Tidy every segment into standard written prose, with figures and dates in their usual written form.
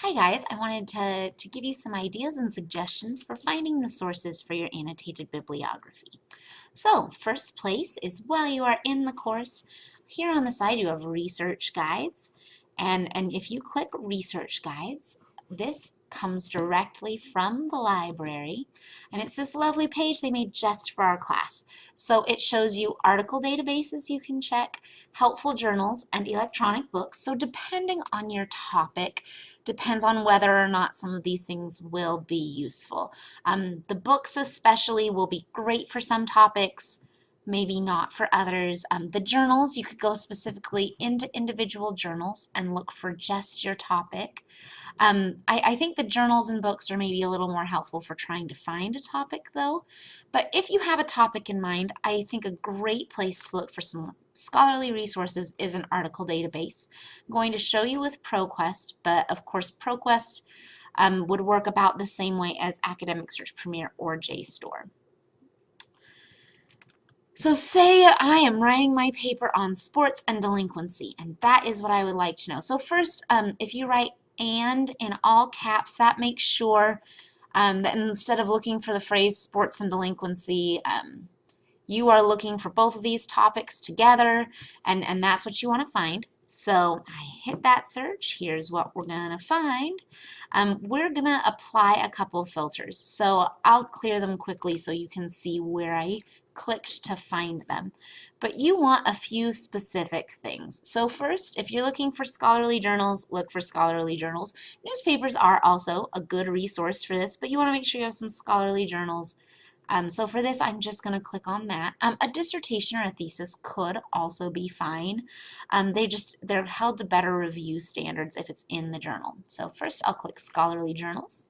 Hi guys, I wanted to give you some ideas and suggestions for finding the sources for your annotated bibliography. So, first place is while you are in the course, here on the side you have research guides, and if you click research guides, this comes directly from the library, and it's this lovely page they made just for our class. So it shows you article databases you can check, helpful journals, and electronic books. So depending on your topic, depends on whether or not some of these things will be useful. The books especially will be great for some topics, maybe not for others. The journals, you could go specifically into individual journals and look for just your topic. I think the journals and books are maybe a little more helpful for trying to find a topic though. But if you have a topic in mind, I think a great place to look for some scholarly resources is an article database. I'm going to show you with ProQuest, but of course ProQuest would work about the same way as Academic Search Premier or JSTOR. So say I am writing my paper on sports and delinquency, and that is what I would like to know. So first, if you write "and" in all caps, that makes sure that instead of looking for the phrase sports and delinquency, you are looking for both of these topics together, and that's what you want to find. So I hit that search. Here's what we're going to find. We're going to apply a couple of filters. So I'll clear them quickly so you can see where I clicked to find them. But you want a few specific things. So first, if you're looking for scholarly journals, look for scholarly journals. Newspapers are also a good resource for this, but you want to make sure you have some scholarly journals. So for this, I'm just going to click on that. A dissertation or a thesis could also be fine. They're held to better review standards if it's in the journal. So first, I'll click scholarly journals.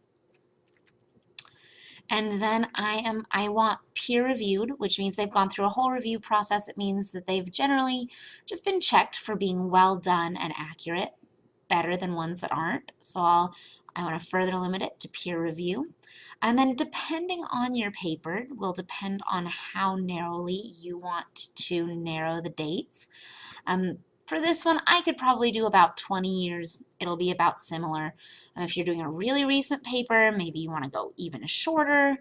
And then I want peer-reviewed, which means they've gone through a whole review process. It means that they've generally just been checked for being well done and accurate, better than ones that aren't. So I want to further limit it to peer review. And then depending on your paper will depend on how narrowly you want to narrow the dates. For this one, I could probably do about 20 years. It'll be about similar. If you're doing a really recent paper, maybe you want to go even shorter.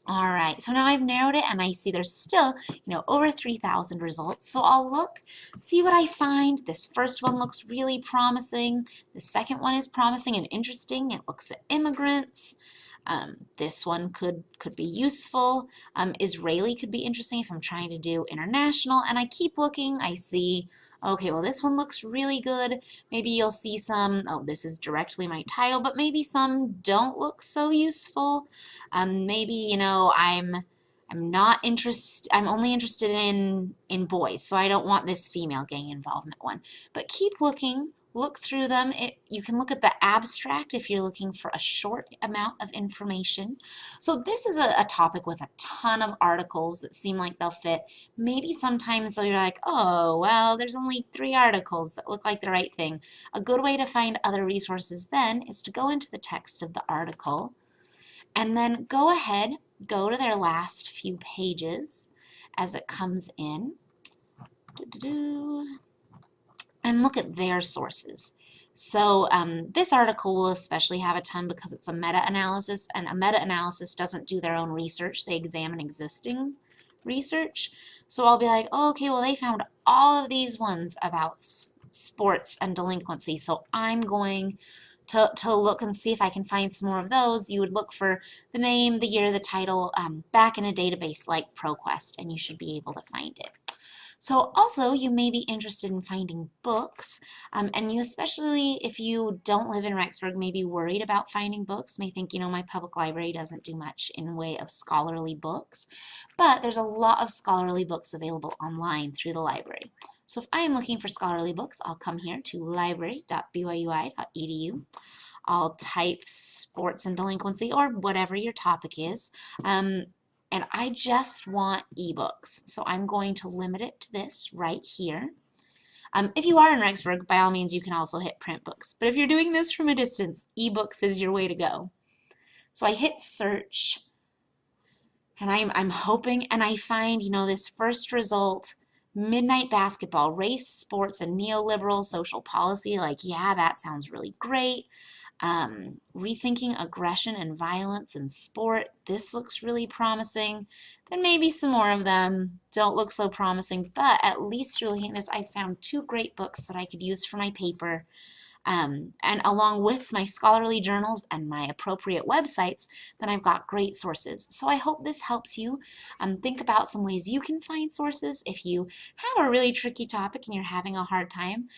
All right, so now I've narrowed it and I see there's still, over 3,000 results. So I'll look, see what I find. This first one looks really promising. The second one is promising and interesting. It looks at immigrants. This one could be useful. Israeli could be interesting if I'm trying to do international. And I keep looking, I see, okay, well this one looks really good. Maybe you'll see some, oh, this is directly my title, but maybe some don't look so useful. Maybe, I'm not interested, I'm only interested in boys, so I don't want this female gang involvement one. But keep looking. Look through them. You can look at the abstract if you're looking for a short amount of information. So this is a topic with a ton of articles that seem like they'll fit. Maybe sometimes you're like, oh, well, there's only 3 articles that look like the right thing. A good way to find other resources then is to go into the text of the article and then go ahead, go to their last few pages as it comes in. And look at their sources. So this article will especially have a ton because it's a meta-analysis, and a meta-analysis doesn't do their own research. They examine existing research. So I'll be like, oh, okay, well, they found all of these ones about sports and delinquency, so I'm going to look and see if I can find some more of those. You would look for the name, the year, the title back in a database like ProQuest, and you should be able to find it. So also, you may be interested in finding books, and you, especially if you don't live in Rexburg, may be worried about finding books, may think, my public library doesn't do much in way of scholarly books, but there's a lot of scholarly books available online through the library. So if I am looking for scholarly books, I'll come here to library.byui.edu. I'll type sports and delinquency or whatever your topic is. And I just want ebooks, so I'm going to limit it to this right here. If you are in Rexburg, by all means, you can also hit print books. But if you're doing this from a distance, ebooks is your way to go. So I hit search, and I'm hoping, and I find, this first result Midnight basketball, race, sports, and neoliberal social policy. Like, yeah, that sounds really great. Rethinking aggression and violence in sport. This looks really promising. Then maybe some more of them don't look so promising, but at least you're looking at this. I found two great books that I could use for my paper. And along with my scholarly journals and my appropriate websites, then I've got great sources. So I hope this helps you think about some ways you can find sources. If you have a really tricky topic and you're having a hard time,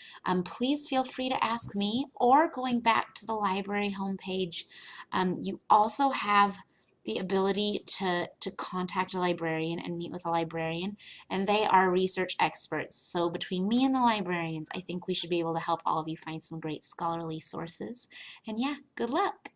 please feel free to ask me, or going back to the library homepage, you also have the ability to contact a librarian and meet with a librarian, and they are research experts. So between me and the librarians, I think we should be able to help all of you find some great scholarly sources. And yeah, good luck.